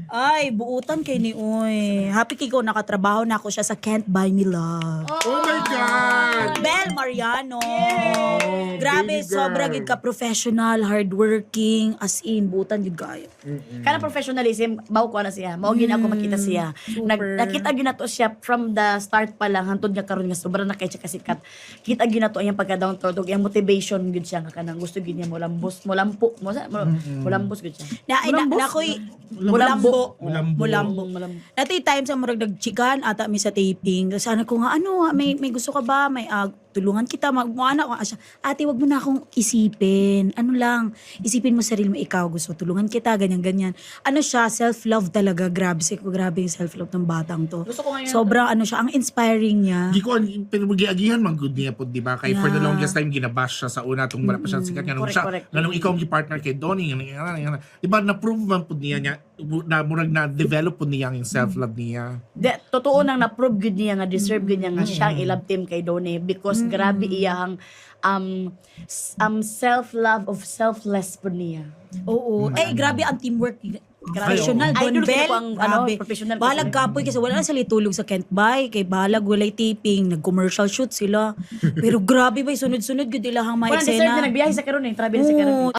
Ay, buutan kay ni Uy. Happy kay ko nakatrabaho na ako siya sa Can't Buy Me Love. Oh my God! Bel Mariano. Oh, Grabe, baby girl. sobra gid ka professional, hardworking, as in buutan gid kayo. Kana professionalism, mao ko na siya. Mao gid ako makita siya. super. Nakita gid nato siya from the start pa lang hantod nga karon nga sobrang na kay siya kasikat. Kita gid nato ang pagka-down to dog, ang motivation gid siya nga kanang gusto gid niya mo lambos, mo lampo, mo lambos gid siya. Na koy Mulambo. Mulambo. Natay times ang murag nagchikan ata mi sa taping. Sana ko nga ano, may gusto ka ba? May tulungan kita magmuana ko siya. Ate, wag mo na akong isipin. Ano lang, isipin mo sarili mo ikaw gusto tulungan kita ganyan. Ano siya, self-love talaga. Grabe yung self-love ng batang to. Gusto ko ngayon. Sobrang ano siya, ang inspiring niya. Di ko, pero mag-iagihan man good niya po, di ba? Kaya for the Yeah. longest time, ginabash siya sa una, itong wala pa siya sikat. Correct. Ganun ikaw ang partner kay Donnie. Di ba, na-prove man po niya, murag na-develop po niya yung self-love niya. Totoo nang na-prove gid niya nga deserve gid niya nga siya ang i-love team kay Donnie because grabe iyang self-love of selfless po niya. Oo. Grabe ang teamwork. Professional, Idol Don Bell. ko ang, Grabe. professional ko Balag sa- kapoy kasi wala na sila tulog sa Kent Bay. Kay balag, walay taping. Nag-commercial shoot sila. Pero grabe ba, sunod-sunod gud ilahang mga Wala deserve eksena. na nagbiyahe sa karon travel sa karon. Oo.